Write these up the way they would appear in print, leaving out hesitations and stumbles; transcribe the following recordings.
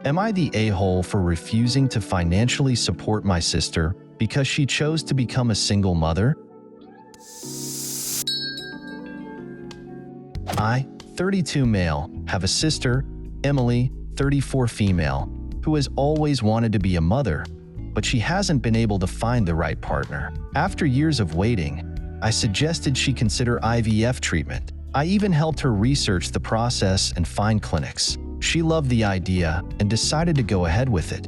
Am I the a-hole for refusing to financially support my sister because she chose to become a single mother? I, 32 male, have a sister, Emily, 34 female, who has always wanted to be a mother, but she hasn't been able to find the right partner. After years of waiting, I suggested she consider IVF treatment. I even helped her research the process and find clinics. She loved the idea and decided to go ahead with it.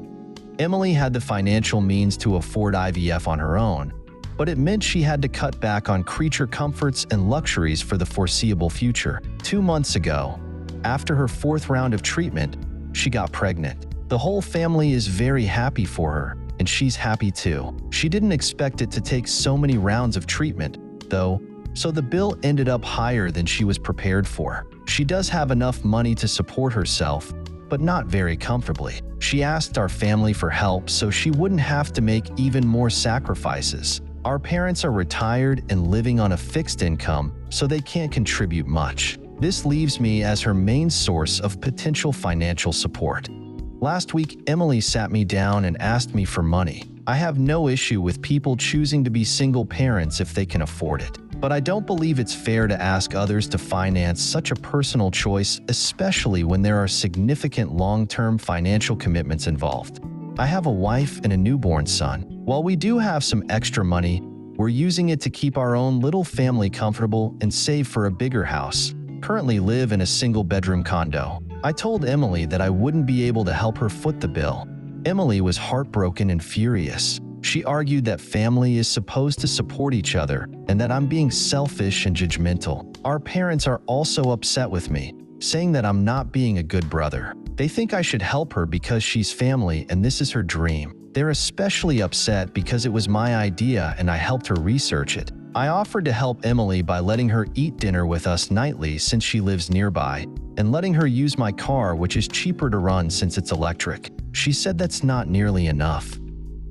Emily had the financial means to afford IVF on her own, but it meant she had to cut back on creature comforts and luxuries for the foreseeable future. 2 months ago, after her 4th round of treatment, she got pregnant. The whole family is very happy for her, and she's happy too. She didn't expect it to take so many rounds of treatment, though, so the bill ended up higher than she was prepared for. She does have enough money to support herself, but not very comfortably. She asked our family for help so she wouldn't have to make even more sacrifices. Our parents are retired and living on a fixed income, so they can't contribute much. This leaves me as her main source of potential financial support. Last week, Emily sat me down and asked me for money. I have no issue with people choosing to be single parents if they can afford it, but I don't believe it's fair to ask others to finance such a personal choice, especially when there are significant long-term financial commitments involved. I have a wife and a newborn son. While we do have some extra money, we're using it to keep our own little family comfortable and save for a bigger house. Currently live in a single-bedroom condo. I told Emily that I wouldn't be able to help her foot the bill. Emily was heartbroken and furious. She argued that family is supposed to support each other and that I'm being selfish and judgmental. Our parents are also upset with me, saying that I'm not being a good brother. They think I should help her because she's family and this is her dream. They're especially upset because it was my idea and I helped her research it. I offered to help Emily by letting her eat dinner with us nightly since she lives nearby, and letting her use my car, which is cheaper to run since it's electric. She said that's not nearly enough.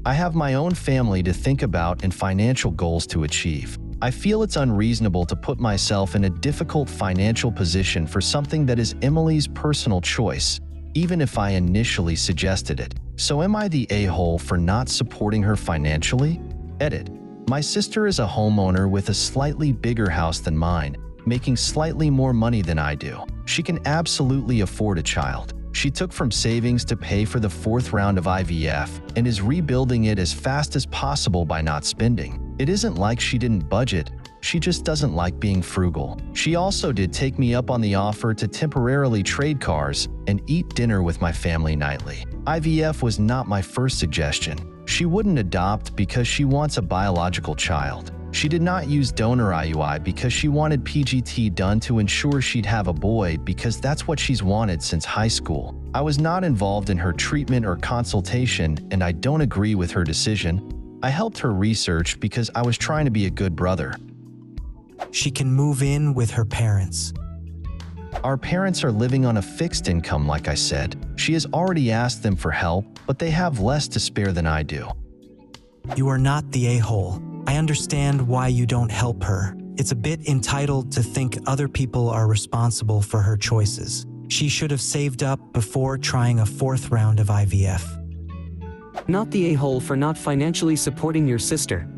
I have my own family to think about and financial goals to achieve. I feel it's unreasonable to put myself in a difficult financial position for something that is Emily's personal choice, even if I initially suggested it. So am I the a-hole for not supporting her financially? Edit. My sister is a homeowner with a slightly bigger house than mine, making slightly more money than I do. She can absolutely afford a child. She took from savings to pay for the 4th round of IVF and is rebuilding it as fast as possible by not spending. It isn't like she didn't budget, she just doesn't like being frugal. She also did take me up on the offer to temporarily trade cars and eat dinner with my family nightly. IVF was not my first suggestion. She wouldn't adopt because she wants a biological child. She did not use donor IUI because she wanted PGT done to ensure she'd have a boy because that's what she's wanted since high school. I was not involved in her treatment or consultation and I don't agree with her decision. I helped her research because I was trying to be a good brother. She can move in with her parents. Our parents are living on a fixed income, like I said. She has already asked them for help, but they have less to spare than I do. You are not the a-hole. I understand why you don't help her. It's a bit entitled to think other people are responsible for her choices. She should have saved up before trying a 4th round of IVF. Not the a-hole for not financially supporting your sister.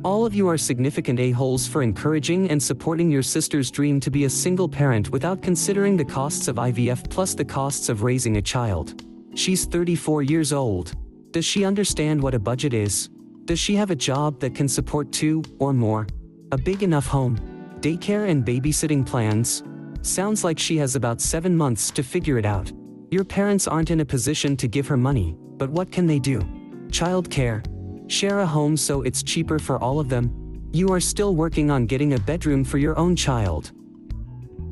All of you are significant a-holes for encouraging and supporting your sister's dream to be a single parent without considering the costs of IVF plus the costs of raising a child. She's 34 years old. Does she understand what a budget is? Does she have a job that can support 2 or more? A big enough home? Daycare and babysitting plans? Sounds like she has about 7 months to figure it out. Your parents aren't in a position to give her money, but what can they do? Childcare. Share a home so it's cheaper for all of them. You are still working on getting a bedroom for your own child.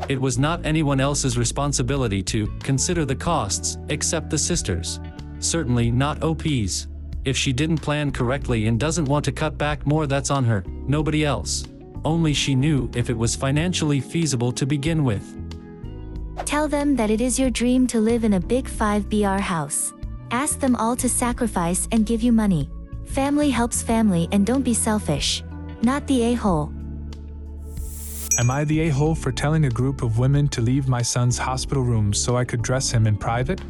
It was not anyone else's responsibility to consider the costs, except the sisters. Certainly not OP's. If she didn't plan correctly and doesn't want to cut back more, that's on her, nobody else. Only she knew if it was financially feasible to begin with. Tell them that it is your dream to live in a big 5BR house. Ask them all to sacrifice and give you money. Family helps family, and don't be selfish. Not the a-hole. Am I the a-hole for telling a group of women to leave my son's hospital room so I could dress him in private?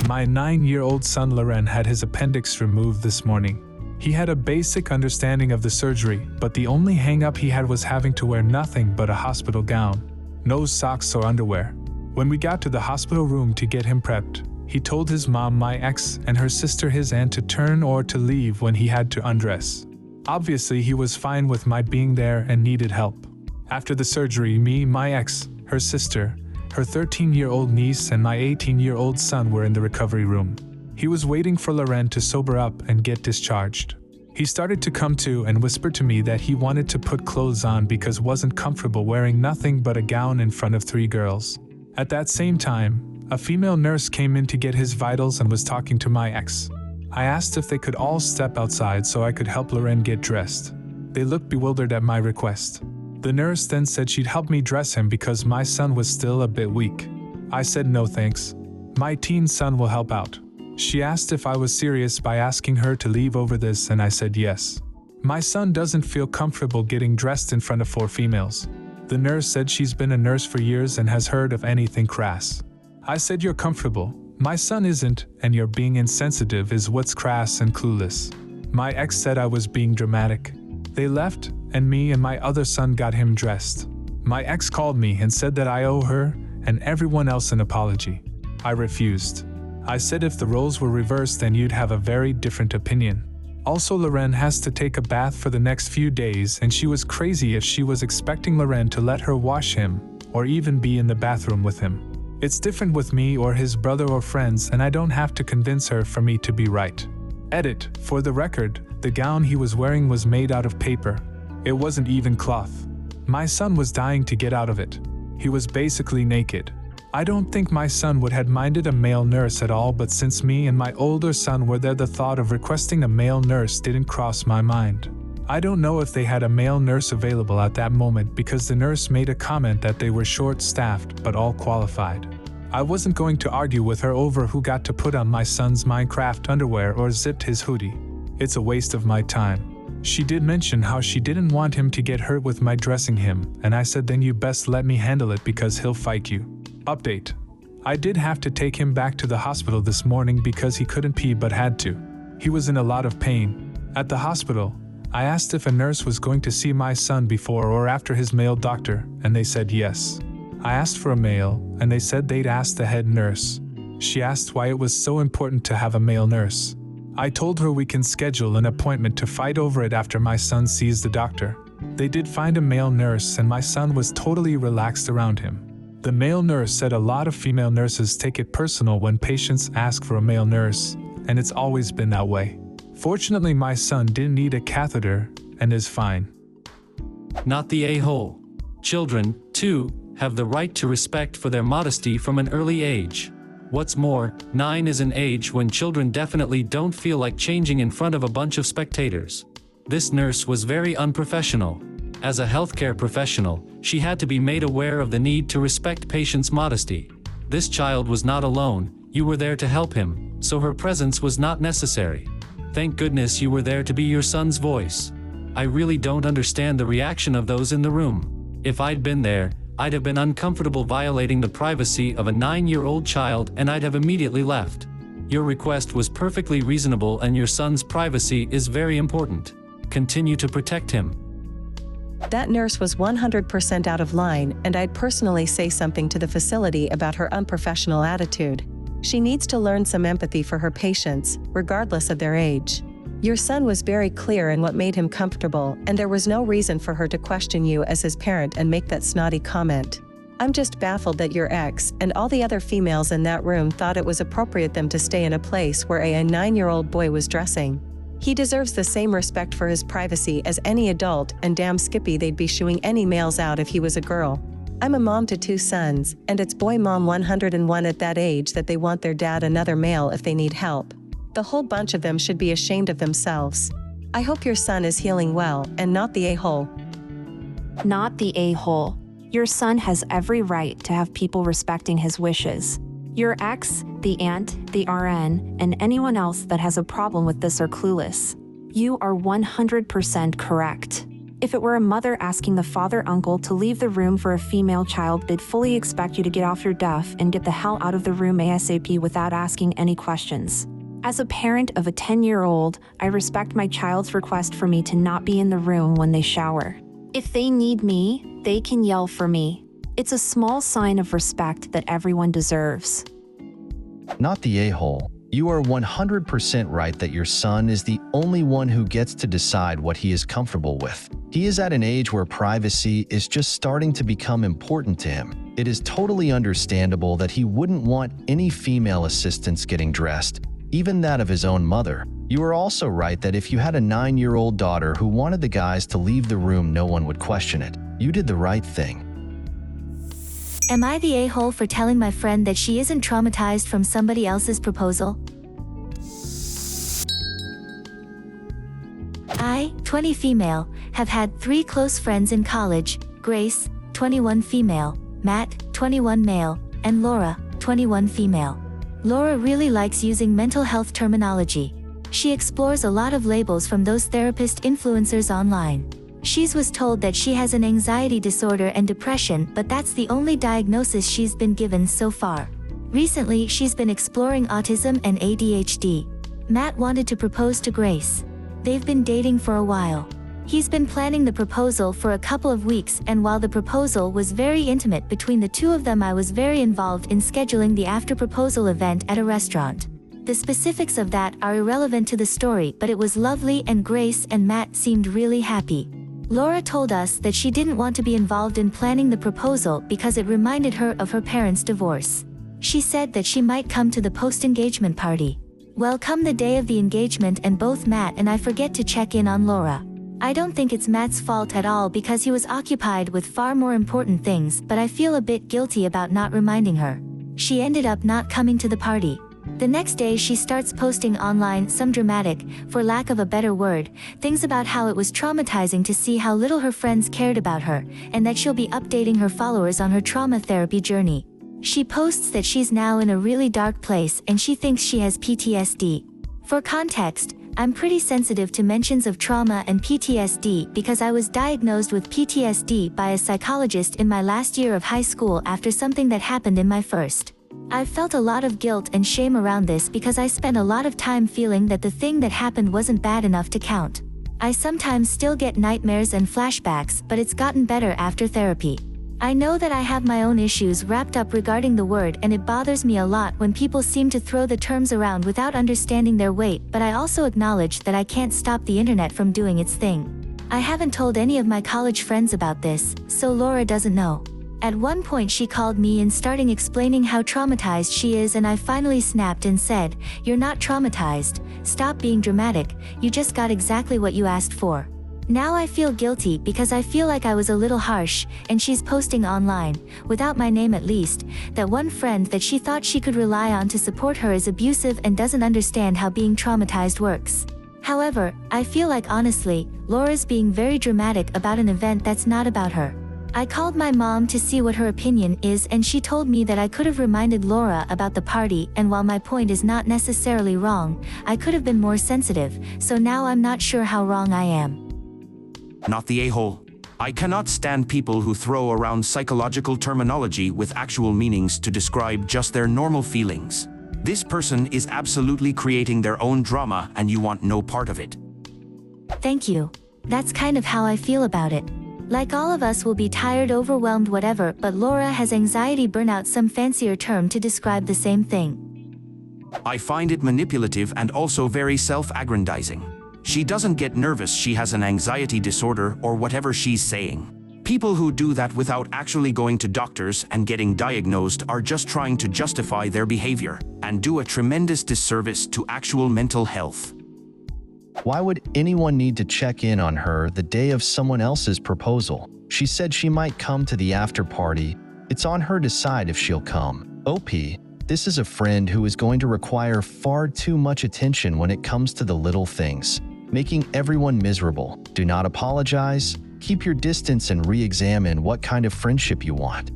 My 9-year-old son Loren had his appendix removed this morning. He had a basic understanding of the surgery, but the only hang-up he had was having to wear nothing but a hospital gown. No socks or underwear. When we got to the hospital room to get him prepped, he told his mom, my ex, and her sister, his aunt, to turn or to leave when he had to undress. Obviously, he was fine with my being there and needed help. After the surgery, me, my ex, her sister, her 13-year-old niece, and my 18-year-old son were in the recovery room. He was waiting for Loren to sober up and get discharged. He started to come to and whispered to me that he wanted to put clothes on because wasn't comfortable wearing nothing but a gown in front of 3 girls. At that same time, a female nurse came in to get his vitals and was talking to my ex. I asked if they could all step outside so I could help Loren get dressed. They looked bewildered at my request. The nurse then said she'd help me dress him because my son was still a bit weak. I said no thanks. My teen son will help out. She asked if I was serious by asking her to leave over this, and I said yes. My son doesn't feel comfortable getting dressed in front of 4 females. The nurse said she's been a nurse for years and has heard of anything crass. I said you're comfortable. My son isn't, and you're being insensitive is what's crass and clueless. My ex said I was being dramatic. They left, and me and my other son got him dressed. My ex called me and said that I owe her and everyone else an apology. I refused. I said if the roles were reversed then you'd have a very different opinion. Also, Loren has to take a bath for the next few days, and she was crazy if she was expecting Loren to let her wash him or even be in the bathroom with him. It's different with me or his brother or friends, and I don't have to convince her for me to be right. Edit, for the record, the gown he was wearing was made out of paper. It wasn't even cloth. My son was dying to get out of it. He was basically naked. I don't think my son would have minded a male nurse at all, but since me and my older son were there, the thought of requesting a male nurse didn't cross my mind. I don't know if they had a male nurse available at that moment because the nurse made a comment that they were short-staffed but all qualified. I wasn't going to argue with her over who got to put on my son's Minecraft underwear or zipped his hoodie. It's a waste of my time. She did mention how she didn't want him to get hurt with my dressing him, and I said then you best let me handle it because he'll fight you. Update. I did have to take him back to the hospital this morning because he couldn't pee but had to. He was in a lot of pain. At the hospital, I asked if a nurse was going to see my son before or after his male doctor, and they said yes. I asked for a male, and they said they'd ask the head nurse. She asked why it was so important to have a male nurse. I told her we can schedule an appointment to fight over it after my son sees the doctor. They did find a male nurse, and my son was totally relaxed around him. The male nurse said a lot of female nurses take it personal when patients ask for a male nurse, and it's always been that way. Fortunately, my son didn't need a catheter and is fine. Not the a-hole. Children, too, have the right to respect for their modesty from an early age. What's more, 9 is an age when children definitely don't feel like changing in front of a bunch of spectators. This nurse was very unprofessional. As a healthcare professional, she had to be made aware of the need to respect patients' modesty. This child was not alone, you were there to help him, so her presence was not necessary. Thank goodness you were there to be your son's voice. I really don't understand the reaction of those in the room. If I'd been there, I'd have been uncomfortable violating the privacy of a 9-year-old child and I'd have immediately left. Your request was perfectly reasonable and your son's privacy is very important. Continue to protect him. That nurse was 100% out of line, and I'd personally say something to the facility about her unprofessional attitude. She needs to learn some empathy for her patients, regardless of their age. Your son was very clear in what made him comfortable, and there was no reason for her to question you as his parent and make that snotty comment. I'm just baffled that your ex and all the other females in that room thought it was appropriate them to stay in a place where a 9-year-old boy was dressing. He deserves the same respect for his privacy as any adult, and damn skippy they'd be shooing any males out if he was a girl. I'm a mom to 2 sons, and it's boy mom 101 at that age that they want their dad another male if they need help. The whole bunch of them should be ashamed of themselves. I hope your son is healing well and not the a-hole. Not the a-hole. Your son has every right to have people respecting his wishes. Your ex, the aunt, the RN, and anyone else that has a problem with this are clueless. You are 100% correct. If it were a mother asking the father-uncle to leave the room for a female child, they'd fully expect you to get off your duff and get the hell out of the room ASAP without asking any questions. As a parent of a 10-year-old, I respect my child's request for me to not be in the room when they shower. If they need me, they can yell for me. It's a small sign of respect that everyone deserves. Not the a-hole. You are 100% right that your son is the only one who gets to decide what he is comfortable with. He is at an age where privacy is just starting to become important to him. It is totally understandable that he wouldn't want any female assistants getting dressed, even that of his own mother. You are also right that if you had a 9-year-old daughter who wanted the guys to leave the room, no one would question it. You did the right thing. Am I the a-hole for telling my friend that she isn't traumatized from somebody else's proposal? I, 20 female, have had 3 close friends in college: Grace, 21 female, Matt, 21 male, and Laura, 21 female. Laura really likes using mental health terminology. She explores a lot of labels from those therapist influencers online. She was told that she has an anxiety disorder and depression, but that's the only diagnosis she's been given so far. Recently, she's been exploring autism and ADHD. Matt wanted to propose to Grace. They've been dating for a while. He's been planning the proposal for a couple of weeks, and while the proposal was very intimate between the two of them, I was very involved in scheduling the after-proposal event at a restaurant. The specifics of that are irrelevant to the story, but it was lovely and Grace and Matt seemed really happy. Laura told us that she didn't want to be involved in planning the proposal because it reminded her of her parents' divorce. She said that she might come to the post-engagement party. Well, come the day of the engagement and both Matt and I forget to check in on Laura. I don't think it's Matt's fault at all because he was occupied with far more important things, but I feel a bit guilty about not reminding her. She ended up not coming to the party. The next day she starts posting online some dramatic, for lack of a better word, things about how it was traumatizing to see how little her friends cared about her, and that she'll be updating her followers on her trauma therapy journey. She posts that she's now in a really dark place and she thinks she has PTSD. For context, I'm pretty sensitive to mentions of trauma and PTSD because I was diagnosed with PTSD by a psychologist in my last year of high school after something that happened in my first. I've felt a lot of guilt and shame around this because I spent a lot of time feeling that the thing that happened wasn't bad enough to count. I sometimes still get nightmares and flashbacks, but it's gotten better after therapy. I know that I have my own issues wrapped up regarding the word, and it bothers me a lot when people seem to throw the terms around without understanding their weight, but I also acknowledge that I can't stop the internet from doing its thing. I haven't told any of my college friends about this, so Laura doesn't know. At one point she called me and starting explaining how traumatized she is, and I finally snapped and said, "You're not traumatized, stop being dramatic, you just got exactly what you asked for." Now I feel guilty because I feel like I was a little harsh, and she's posting online, without my name at least, that one friend that she thought she could rely on to support her is abusive and doesn't understand how being traumatized works. However, I feel like honestly, Laura's being very dramatic about an event that's not about her. I called my mom to see what her opinion is, and she told me that I could have reminded Laura about the party, and while my point is not necessarily wrong, I could have been more sensitive, so now I'm not sure how wrong I am. Not the a-hole. I cannot stand people who throw around psychological terminology with actual meanings to describe just their normal feelings. This person is absolutely creating their own drama and you want no part of it. Thank you. That's kind of how I feel about it. Like all of us will be tired, overwhelmed, whatever, but Laura has anxiety burnout, some fancier term to describe the same thing. I find it manipulative and also very self-aggrandizing. She doesn't get nervous she has an anxiety disorder or whatever she's saying. People who do that without actually going to doctors and getting diagnosed are just trying to justify their behavior and do a tremendous disservice to actual mental health. Why would anyone need to check in on her the day of someone else's proposal? She said she might come to the after party. It's on her to decide if she'll come. OP, this is a friend who is going to require far too much attention when it comes to the little things, making everyone miserable. Do not apologize, keep your distance, and re-examine what kind of friendship you want.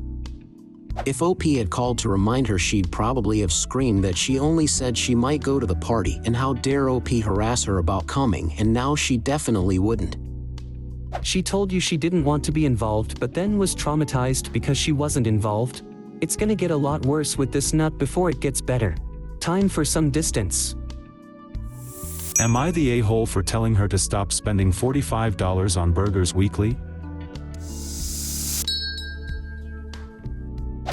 If OP had called to remind her, she'd probably have screamed that she only said she might go to the party, and how dare OP harass her about coming, and now she definitely wouldn't. She told you she didn't want to be involved but then was traumatized because she wasn't involved. It's gonna get a lot worse with this nut before it gets better. Time for some distance. Am I the a-hole for telling her to stop spending $45 on burgers weekly?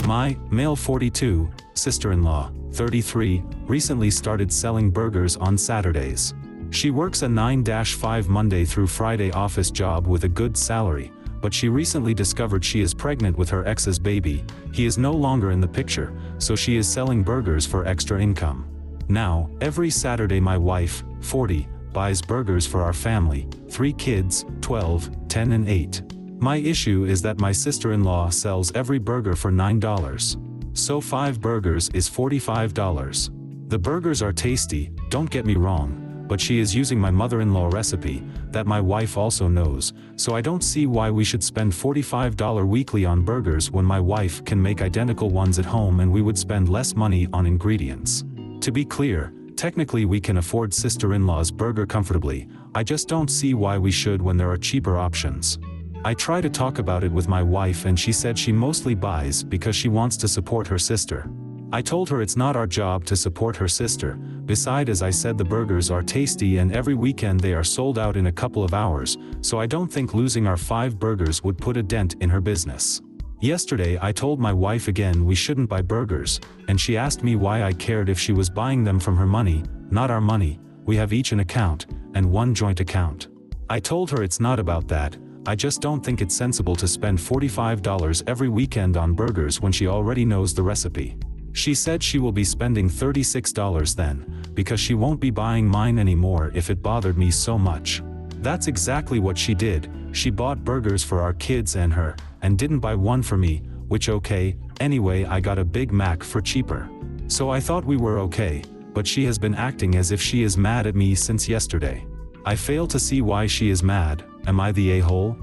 My male 42 sister-in-law, 33, recently started selling burgers on Saturdays. She works a 9-5 Monday through Friday office job with a good salary, but she recently discovered she is pregnant with her ex's baby. He is no longer in the picture, so she is selling burgers for extra income. Now, every Saturday my wife, 40, buys burgers for our family, 3 kids, 12, 10 and 8. My issue is that my sister-in-law sells every burger for $9. So 5 burgers is $45. The burgers are tasty, don't get me wrong, but she is using my mother-in-law recipe, that my wife also knows, so I don't see why we should spend $45 weekly on burgers when my wife can make identical ones at home and we would spend less money on ingredients. To be clear, technically we can afford sister-in-law's burger comfortably, I just don't see why we should when there are cheaper options. I try to talk about it with my wife and she said she mostly buys because she wants to support her sister. I told her it's not our job to support her sister, besides as I said the burgers are tasty and every weekend they are sold out in a couple of hours, so I don't think losing our 5 burgers would put a dent in her business. Yesterday I told my wife again we shouldn't buy burgers, and she asked me why I cared if she was buying them from her money, not our money. We have each an account, and one joint account. I told her it's not about that, I just don't think it's sensible to spend $45 every weekend on burgers when she already knows the recipe. She said she will be spending $36 then, because she won't be buying mine anymore if it bothered me so much. That's exactly what she did, she bought burgers for our kids and her, and didn't buy one for me, which okay, anyway I got a Big Mac for cheaper. So I thought we were okay, but she has been acting as if she is mad at me since yesterday. I fail to see why she is mad. Am I the a-hole?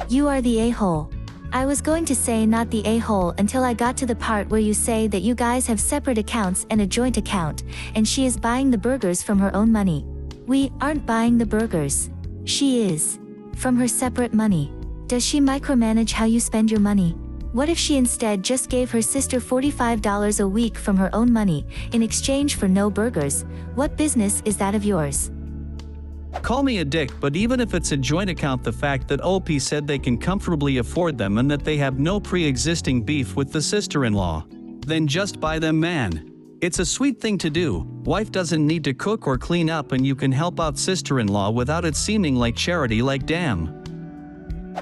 You are the a-hole. I was going to say not the a-hole until I got to the part where you say that you guys have separate accounts and a joint account, and she is buying the burgers from her own money. We aren't buying the burgers. She is. From her separate money. Does she micromanage how you spend your money? What if she instead just gave her sister $45 a week from her own money, in exchange for no burgers? What business is that of yours? Call me a dick, but even if it's a joint account, the fact that OP said they can comfortably afford them and that they have no pre-existing beef with the sister-in-law, then just buy them, man. It's a sweet thing to do. Wife doesn't need to cook or clean up and you can help out sister-in-law without it seeming like charity, like damn.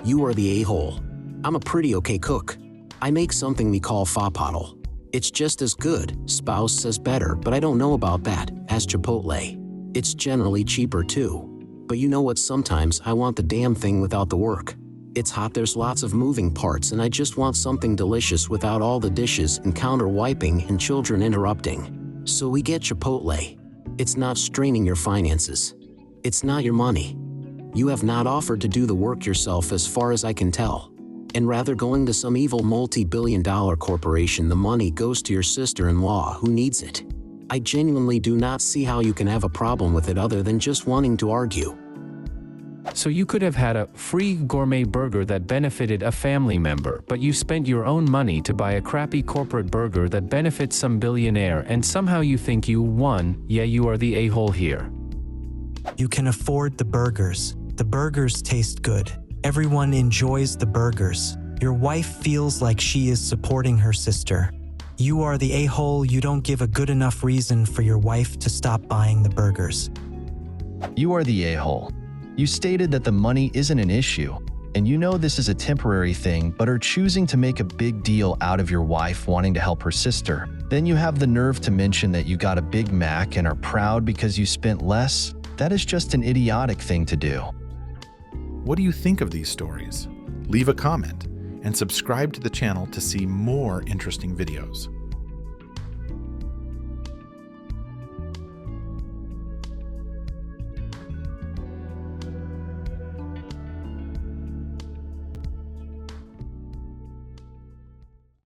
You are the a-hole. I'm a pretty okay cook. I make something we call fa-pottle. It's just as good, spouse says better, but I don't know about that, as Chipotle. It's generally cheaper too. But you know what, sometimes I want the damn thing without the work. It's hot, there's lots of moving parts, and I just want something delicious without all the dishes and counter wiping and children interrupting. So we get Chipotle. It's not straining your finances. It's not your money. You have not offered to do the work yourself as far as I can tell. And rather going to some evil multi-billion-dollar corporation, the money goes to your sister-in-law who needs it. I genuinely do not see how you can have a problem with it other than just wanting to argue. So you could have had a free gourmet burger that benefited a family member, but you spent your own money to buy a crappy corporate burger that benefits some billionaire, and somehow you think you won. Yeah, you are the a-hole here. You can afford the burgers. The burgers taste good. Everyone enjoys the burgers. Your wife feels like she is supporting her sister. You are the a-hole, you don't give a good enough reason for your wife to stop buying the burgers. You are the a-hole. You stated that the money isn't an issue, and you know this is a temporary thing, but are choosing to make a big deal out of your wife wanting to help her sister. Then you have the nerve to mention that you got a Big Mac and are proud because you spent less. That is just an idiotic thing to do. What do you think of these stories? Leave a comment and subscribe to the channel to see more interesting videos.